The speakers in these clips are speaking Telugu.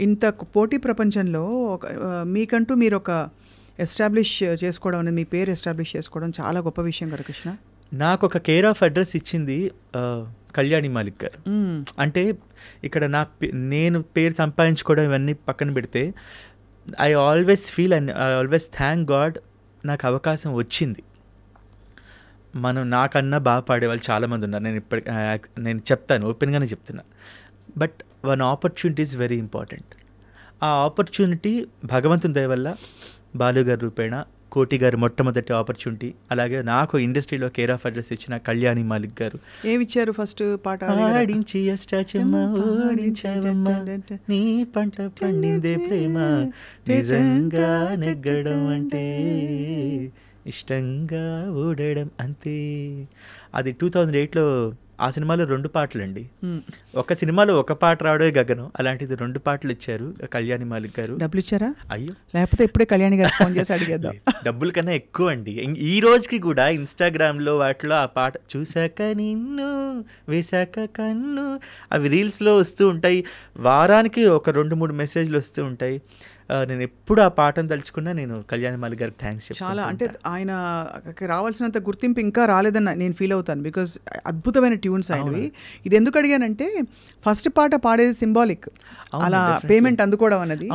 ఇంత పోటీ ప్రపంచంలో మీకంటూ మీరు ఒక ఎస్టాబ్లిష్ చేసుకోవడం అనేది, మీ పేరు ఎస్టాబ్లిష్ చేసుకోవడం చాలా గొప్ప విషయం కదా కృష్ణ. నాకు ఒక కేర్ ఆఫ్ అడ్రస్ ఇచ్చింది కళ్యాణి మాలిక్ గారు. అంటే ఇక్కడ నేను పేరు సంపాదించుకోవడం ఇవన్నీ పక్కన పెడితే I always feel and I always thank God నాకు అవకాశం వచ్చింది. నాకన్నా బాగా పాడేవాళ్ళు చాలామంది ఉన్నారు, నేను చెప్తాను, ఓపెన్గానే చెప్తున్నా. But one opportunity is very important. ఆ ఆపర్చునిటీ భగవంతుని దయ వల్ల బాలు గారి రూపేణ, కోటి గారు మొట్టమొదటి ఆపర్చునిటీ, అలాగే నాకు ఇండస్ట్రీలో కేర్ ఆఫ్ అడ్రస్ ఇచ్చిన కళ్యాణి మాలిక్ గారు. ఏమిచ్చారు ఫస్ట్ పాట? ఆడించి నీ పంట పండిందే ప్రేమ, నిజంగా నెగ్గడం అంటే ఇష్టంగా ఓడడం అంతే. అది 2008లో. ఆ సినిమాలో 2 పాటలండి. ఒక సినిమాలో ఒక పాట రావడే గగనం, అలాంటిది 2 పాటలు ఇచ్చారు కళ్యాణి మాలిక్ గారు. డబ్బులు ఇచ్చారా? అయ్యో, లేకపోతే ఇప్పుడే కళ్యాణి గారు ఫోన్ చేసి అడిగేద్దాం. డబ్బుల కన్నా ఎక్కువ అండి. ఈ రోజుకి కూడా ఇన్స్టాగ్రామ్లో వాటిలో ఆ పాట చూశాక నిన్ను వేశాక కన్ను, అవి రీల్స్లో వస్తూ ఉంటాయి. వారానికి ఒక 2-3 మెసేజ్లు వస్తూ ఉంటాయి. నేను ఎప్పుడు ఆ పాటను తలుచుకున్నా నేను కళ్యాణి మాలిక్ గారికి థ్యాంక్స్ చెప్తాను. చాలా, అంటే ఆయన రావాల్సినంత గుర్తింపు ఇంకా రాలేదని నేను ఫీల్ అవుతాను. బికాజ్ అద్భుతమైన ట్యూన్స్ ఆయనవి. ఇది ఎందుకు అడిగానంటే ఫస్ట్ పాట పాడేది సింబాలిక్, అలా పేమెంట్ అందుకోవడం అనేది.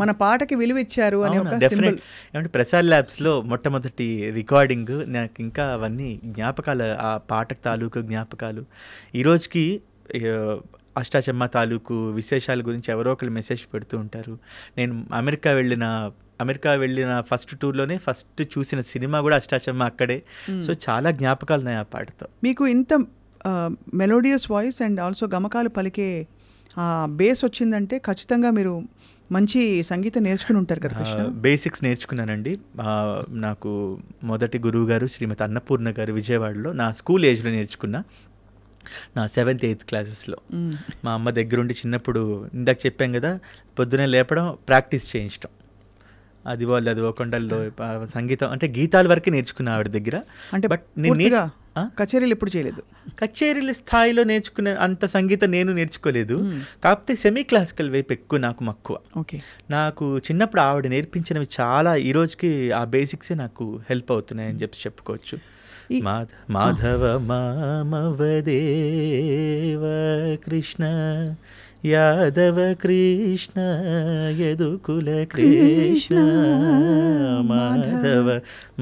మన పాటకి విలువ ఇచ్చారు అని ఒక సింబల్. ఏమంటే ప్రసాద్ ల్యాబ్స్లో మొట్టమొదటి రికార్డింగ్, నాకు ఇంకా అవన్నీ జ్ఞాపకాలు, ఆ పాట తాలూకు జ్ఞాపకాలు. ఈరోజుకి అష్టాచమ్మ తాలూకు విశేషాల గురించి ఎవరో ఒకరు మెసేజ్ పెడుతూ ఉంటారు. నేను అమెరికా వెళ్ళిన ఫస్ట్ టూర్లోనే ఫస్ట్ చూసిన సినిమా కూడా అష్టాచమ్మ అక్కడే. సో చాలా జ్ఞాపకాలు ఉన్నాయి ఆ పాటతో. మీకు ఇంత మెలోడియస్ వాయిస్ అండ్ ఆల్సో గమకాలు పలికే బేస్ వచ్చిందంటే ఖచ్చితంగా మీరు మంచి సంగీతం నేర్చుకుని ఉంటారు కదా. బేసిక్స్ నేర్చుకున్నానండి. నాకు మొదటి గురువు గారు శ్రీమతి అన్నపూర్ణ గారు విజయవాడలో, నా స్కూల్ ఏజ్లో నేర్చుకున్నా. నా 7th 8th క్లాసెస్లో మా అమ్మ దగ్గరుండి చిన్నప్పుడు, ఇందాక చెప్పాం కదా, పొద్దునే లేపడం, ప్రాక్టీస్ చేయించడం, అదివో కొండల్లో సంగీతం అంటే గీతాల వరకే నేర్చుకున్నా ఆవిడ దగ్గర. అంటే బట్ నేను కచేరీలు ఎప్పుడు చేయలేదు. కచేరీల స్థాయిలో నేర్చుకునే అంత సంగీతం నేను నేర్చుకోలేదు. కాకపోతే సెమీ క్లాసికల్ వైపు ఎక్కువ నాకు మక్కువ. నాకు చిన్నప్పుడు ఆవిడ నేర్పించినవి చాలా ఈ రోజుకి ఆ బేసిక్సే నాకు హెల్ప్ అవుతున్నాయని చెప్పుకోవచ్చు. మాధవ మామవదేవ కృష్ణ యాదవ కృష్ణ యదుకుల కృష్ణ మాధవ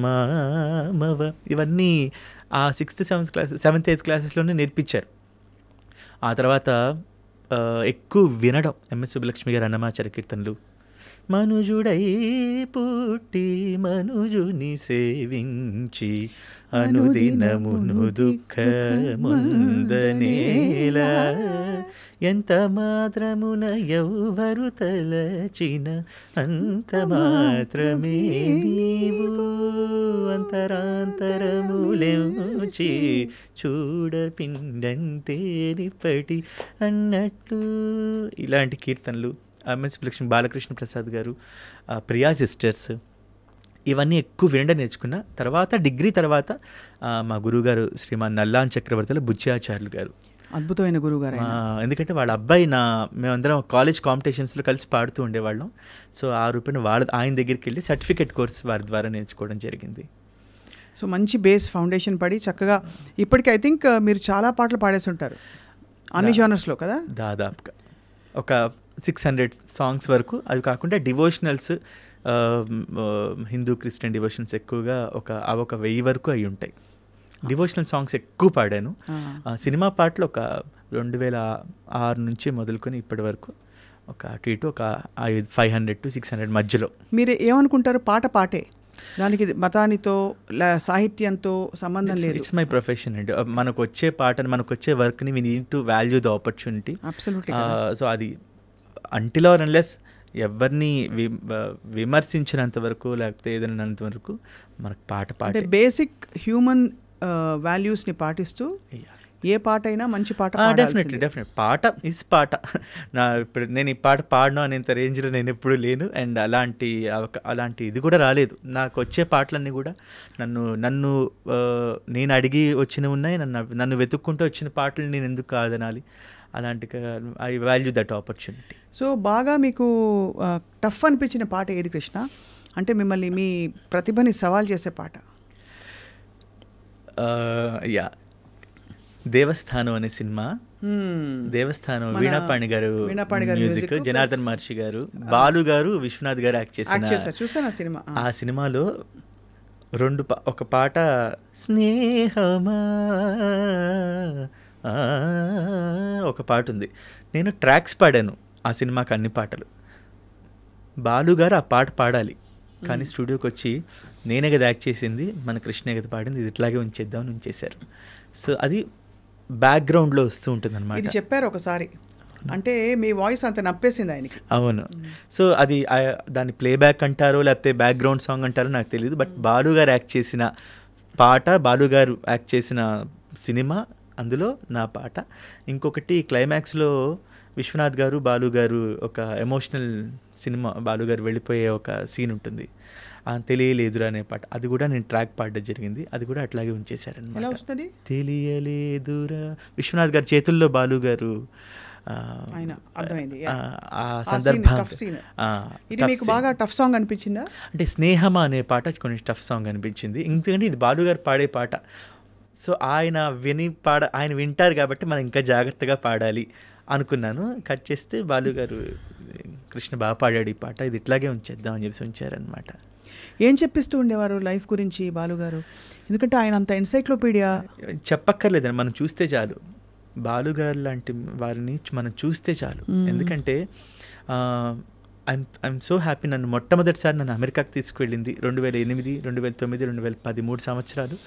మామవ, ఇవన్నీ ఆ 6th 7th 8th క్లాసెస్లోనే నేర్పించారు. ఆ తర్వాత ఎక్కువ వినడం, ఎంఎస్ సుబ్బలక్ష్మి గారు అన్నమాచార్య కీర్తనలు, మనుజుడై పుట్టి మనుజుని సేవించి అనుదినమును దుఃఖముందనేలా, ఎంత మాత్రమున ఎవ్వరు తలచిన అంత మాత్రమే నీవు అంతరాంతరములెంచి చూడపిండంతేరిపటి అన్నట్లు, ఇలాంటి కీర్తనలు. ఎంఎస్ లక్ష్మి, బాలకృష్ణ ప్రసాద్ గారు, ప్రియా సిస్టర్స్, ఇవన్నీ ఎక్కువ వినడం నేర్చుకున్న. తర్వాత డిగ్రీ తర్వాత మా గురువుగారు శ్రీమాన్ నల్లాన్ చక్రవర్తుల బుచ్చాచార్యులు గారు, అద్భుతమైన గురువుగారు. ఎందుకంటే వాళ్ళ అబ్బాయి మేమందరం కాలేజ్ కాంపిటీషన్స్లో కలిసి పాడుతూ ఉండేవాళ్ళం. సో ఆ రూపేణ ఆయన దగ్గరికి వెళ్ళి సర్టిఫికేట్ కోర్స్ వారి ద్వారా నేర్చుకోవడం జరిగింది. సో మంచి బేస్ ఫౌండేషన్ పడి చక్కగా ఇప్పటికీ ఐ థింక్ మీరు చాలా పాటలు పాడేసి ఉంటారు అన్ని జానర్స్లో కదా. దాదాపుగా ఒక 600 సాంగ్స్ వరకు. అవి కాకుండా డివోషనల్స్, హిందూ క్రిస్టియన్ డివోషనల్స్ ఎక్కువగా ఒక 1000 వరకు అయి ఉంటాయి. డివోషనల్ సాంగ్స్ ఎక్కువ పాడాను. సినిమా పాటలు ఒక 2006 నుంచి మొదలుకొని ఇప్పటి వరకు ఒక అటు ఇటు ఒక 500 to 600 మధ్యలో. మీరు ఏమనుకుంటారు? పాటే, దానికి మతానితో సాహిత్యంతో సంబంధం లేదు. ఇట్స్ మై ప్రొఫెషన్ అండి. మనకు వచ్చే పాటని, మనకు వచ్చే వర్క్ని we need to value the opportunity. So అది అంటిల్ ఆర్ అన్లెస్ ఎవరిని విమర్శించినంత వరకు, లేకపోతే ఏదైనంత వరకు మనకు పాట బేసిక్ హ్యూమన్ వాల్యూస్ని పాటిస్తూ ఏ పాట అయినా మంచి పాట. డెఫినెట్లీ పాట ఇస్ పాట. ఇప్పుడు నేను ఈ పాట పాడను అనేంత రేంజ్లో నేను ఎప్పుడు లేను. అండ్ అలాంటి ఇది కూడా రాలేదు. నాకు వచ్చే పాటలన్నీ కూడా నేను అడిగి వచ్చినవి ఉన్నాయి. నన్ను వెతుక్కుంటూ వచ్చిన పాటలు నేను ఎందుకు కాదనాలి? అలాంటి I value that opportunity. So బాగా మీకు టఫ్ అనిపించిన పాట ఏది కృష్ణ? అంటే మిమ్మల్ని మీ ప్రతిభని సవాల్ చేసే పాట. యా, దేవస్థానం అనే సినిమా. దేవస్థానం వీణాపాణి గారు మ్యూజిక్, జనార్దన్ మహర్షి గారు, బాలు గారు, విశ్వనాథ్ గారు యాక్ట్ చేసిన సినిమా. ఆ సినిమాలో ఒక పాట స్నేహమా ఒక పాట ఉంది. నేను ట్రాక్స్ పాడాను ఆ సినిమాకి, అన్ని పాటలు. బాలు గారు ఆ పాట పాడాలి కానీ స్టూడియోకి వచ్చి నేనే కదా యాక్ట్ చేసింది, మన కృష్ణే కదా పాడింది, ఇది ఇట్లాగే ఉంచేద్దామని ఉంచేశారు. సో అది బ్యాక్గ్రౌండ్లో వస్తూ ఉంటుంది అనమాట. ఇది చెప్పారు ఒకసారి, అంటే మీ వాయిస్ అంత నప్పేసింది ఆయనకి. అవును. సో అది దాన్ని ప్లేబ్యాక్ అంటారో లేకపోతే బ్యాక్గ్రౌండ్ సాంగ్ అంటారో నాకు తెలియదు. బట్ బాలు గారు యాక్ట్ చేసిన పాట, బాలు గారు యాక్ట్ చేసిన సినిమా, అందులో నా పాట. ఇంకొకటి క్లైమాక్స్లో విశ్వనాథ్ గారు, బాలు గారు ఒక ఎమోషనల్ సినిమా, బాలు గారు వెళ్ళిపోయే ఒక సీన్ ఉంటుంది, తెలియలేదురా అనే పాట. అది కూడా నేను ట్రాక్ పాడడం జరిగింది. అది కూడా అట్లాగే ఉంచేశారన్నమాట. తెలియలేదురా విశ్వనాథ్ గారి చేతుల్లో బాలు గారు ఆ సందర్భం. ఇది మీకు బాగా టఫ్ సాంగ్ అనిపించిందా? అంటే స్నేహమా అనే పాట కొంచెం టఫ్ సాంగ్ అనిపించింది, ఎందుకంటే ఇది బాలు గారు పాడే పాట. సో ఆయన వింటారు కాబట్టి మనం ఇంకా జాగ్రత్తగా పాడాలి అనుకున్నాను. కట్ చేస్తే బాలు గారు కృష్ణ బాగా పాడాడు ఈ పాట, ఇది ఇట్లాగే ఉంచేద్దాం అని చెప్పి ఉంచారనమాట. ఏం చెప్పిస్తూ ఉండేవారు లైఫ్ గురించి బాలు గారు? ఎందుకంటే ఆయన అంత ఎన్సైక్లోపీడియా. చెప్పక్కర్లేదండి, మనం చూస్తే చాలు. బాలు గారు లాంటి వారిని మనం చూస్తే చాలు. ఎందుకంటే ఐఎమ్ సో హ్యాపీ. నన్ను మొట్టమొదటిసారి నన్ను అమెరికాకి తీసుకువెళ్ళింది 2008, 2009, 2010 3 సంవత్సరాలు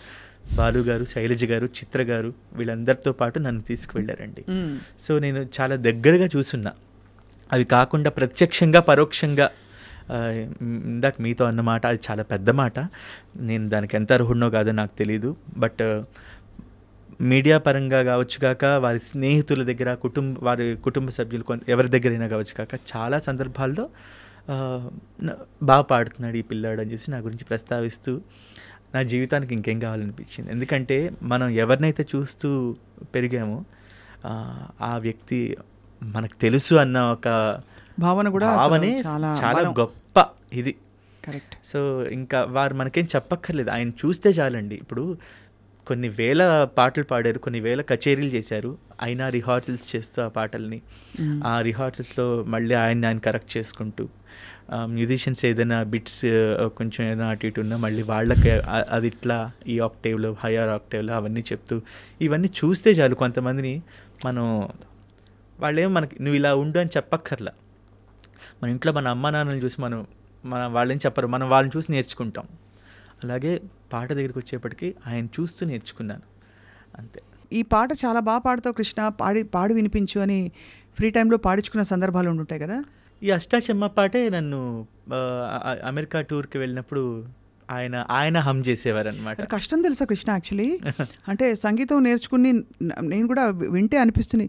బాలు గారు, శైలజ గారు, చిత్ర గారు, వీళ్ళందరితో పాటు నన్ను తీసుకువెళ్ళారండి. సో నేను చాలా దగ్గరగా చూసున్నా. అవి కాకుండా ప్రత్యక్షంగా, పరోక్షంగా, ఇందాక మీతో అన్నమాట అది చాలా పెద్ద మాట, నేను దానికి ఎంత అర్హుడినో కాదో నాకు తెలీదు. బట్ మీడియా పరంగా కావచ్చు కాక, వారి స్నేహితుల దగ్గర, వారి కుటుంబ సభ్యులు ఎవరి దగ్గరైనా కావచ్చు కాక, చాలా సందర్భాల్లో బాగా పాడుతున్నాడు ఈ పిల్లాడు అని చెప్పి నా గురించి ప్రస్తావిస్తూ నా జీవితానికి ఇంకేం కావాలనిపించింది. ఎందుకంటే మనం ఎవరినైతే చూస్తూ పెరిగామో ఆ వ్యక్తి మనకు తెలుసు అన్న ఒక భావనే చాలా గొప్ప ఇది. కరెక్ట్. సో ఇంకా వారు మనకేం చెప్పక్కర్లేదు, ఆయన చూస్తే చాలండి. ఇప్పుడు కొన్ని వేల పాటలు పాడారు, కొన్ని వేల కచేరీలు చేశారు, అయినా రిహార్సల్స్ చేస్తూ ఆ పాటల్ని, ఆ రిహార్సల్స్లో మళ్ళీ ఆయన కరెక్ట్ చేసుకుంటూ, మ్యూజిషియన్స్ ఏదైనా బిట్స్ కొంచెం ఏదైనా అటు ఇటు ఉన్నా మళ్ళీ వాళ్ళకి అది ఇట్లా ఈ ఆక్టేవ్లో, హయ్యర్ ఆక్టేవ్లో అవన్నీ చెప్తూ, ఇవన్నీ చూస్తే చాలు కొంతమందిని మనం, వాళ్ళేమో మనకి నువ్వు ఇలా ఉండు అని చెప్పక్కర్లా. మన ఇంట్లో మన అమ్మ నాన్నని చూసి మన వాళ్ళేం చెప్పరు, మనం వాళ్ళని చూసి నేర్చుకుంటాం. అలాగే పాట దగ్గరికి వచ్చేప్పటికి ఆయన చూస్తూ నేర్చుకున్నాను, అంతే. ఈ పాట చాలా బాగా పాడుతావు కృష్ణ, పాడి వినిపించు అని ఫ్రీ టైంలో పాడించుకున్న సందర్భాలు ఉండుంటాయి కదా? ఈ అష్టాచెమ్మ పాటే నన్ను అమెరికా టూర్కి వెళ్ళినప్పుడు ఆయన హమ్ చేసేవారు అనమాట. కష్టం తెలుసా కృష్ణ యాక్చువల్లీ, అంటే సంగీతం నేర్చుకుని నేను కూడా వింటే అనిపిస్తుంది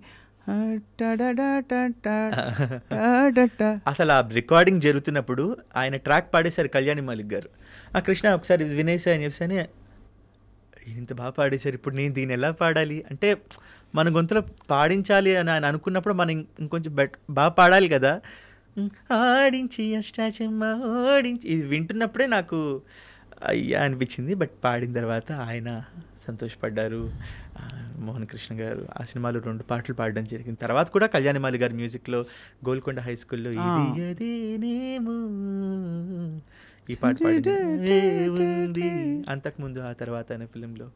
అసలు ఆ రికార్డింగ్ జరుగుతున్నప్పుడు ఆయన ట్రాక్ పాడేశారు కళ్యాణి మాలిక్ గారు. ఆ కృష్ణ ఒకసారి వినేసా అని చెప్పేసి, ఇంత బాగా పాడేశారు, ఇప్పుడు నేను దీన్ని ఎలా పాడాలి అంటే, మన గొంతులో పాడించాలి అని ఆయన అనుకున్నప్పుడు మనం ఇంకొంచెం బాగా పాడాలి కదా. ఆడించి అష్టాచెమ్మ ఓడించి, ఇది వింటున్నప్పుడే నాకు అయ్యా అనిపించింది. బట్ పాడిన తర్వాత ఆయన సంతోషపడ్డారు. మోహన్ కృష్ణ గారు ఆ సినిమాలో 2 పాటలు పాడడం జరిగింది. తర్వాత కూడా కళ్యాణి మాలి గారి మ్యూజిక్లో గోల్కొండ హై స్కూల్లో ఇది అదేనేమో ఈ పాట పాడింది. అంతకుముందు ఆ తర్వాత అనే ఫిలింలో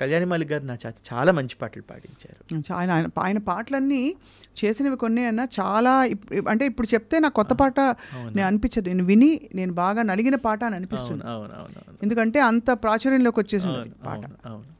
కళ్యాణి మాలిక్ గారు నా చేత చాలా మంచి పాటలు పాడించారు. ఆయన పాటలన్నీ చేసినవి కొన్ని అన్నా చాలా, అంటే ఇప్పుడు చెప్తే నాకు కొత్త పాట నేను అనిపించదు, నేను విని నేను బాగా నలిగిన పాట అని అనిపిస్తుంది. ఎందుకంటే అంత ప్రాచుర్యంలోకి వచ్చేసింది పాట. అవును.